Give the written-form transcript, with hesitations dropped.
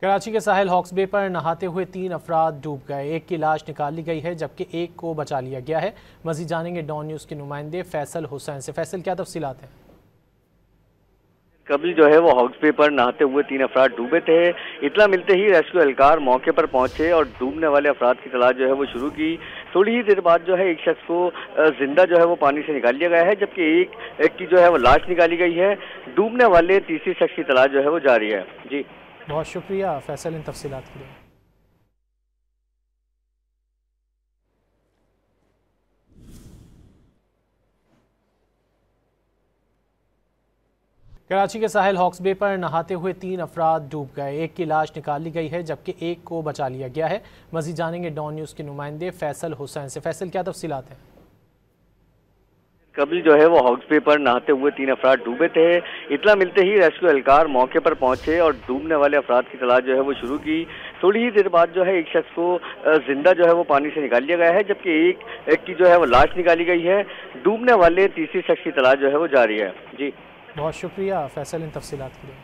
कराची के साहिल हॉक्स बे पर नहाते हुए 3 अफराद डूब गए। एक की लाश निकाल ली गई है जबकि एक को बचा लिया गया है। मजीद जानेंगे डॉन न्यूज़ के नुमाइंदे फैसल हुसैन से। फैसल, क्या तफसीलात हैं? कबल जो है वो हॉक्स बे पर नहाते हुए 3 अफराद डूबे थे। इतला मिलते ही रेस्क्यू एहलकार मौके पर पहुंचे और डूबने वाले अफराद की तलाश जो है वो शुरू की। थोड़ी ही देर बाद जो है एक शख्स को जिंदा जो है वो पानी से निकाल लिया गया है, जबकि एक की जो है वो लाश निकाली गई है। डूबने वाले तीसरी शख्स की तलाश जो है वो जारी है। जी, बहुत शुक्रिया फैसल इन तफसीलात के लिए। कराची के साहिल हॉक्स बे पर नहाते हुए 3 अफराद डूब गए। एक की लाश निकाल ली गई है जबकि एक को बचा लिया गया है। मजीद जानेंगे डॉन न्यूज़ के नुमाइंदे फैसल हुसैन से। फैसल, क्या तफसीलात हैं? कबल जो है वो हॉक्स बे पर नहाते हुए 3 अफराद डूबे थे। इतला मिलते ही रेस्क्यू एहलकार मौके पर पहुंचे और डूबने वाले अफराद की तलाश जो है वो शुरू की। थोड़ी ही देर बाद जो है एक शख्स को जिंदा जो है वो पानी से निकाल लिया गया है, जबकि एक की जो है वो लाश निकाली गई है। डूबने वाले तीसरी शख्स की तलाश जो है वो जारी है। जी, बहुत शुक्रिया फैसल इन तफसीलात के लिए।